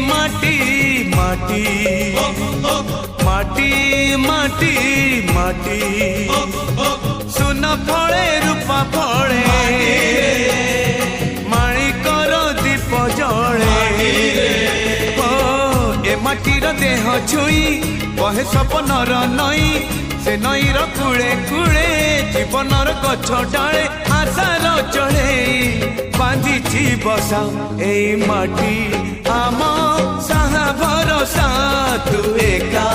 माटी माटी माटी माटी माटी सुन फले रूपा फले माणिकर दीप जले ए माटीर देह छुई बहे सपनर नई से नईर कूले कूले जीवनर गछ डाले आशार चढ़े बांधी बसा ए माटी आम साहा भरोसा तू एका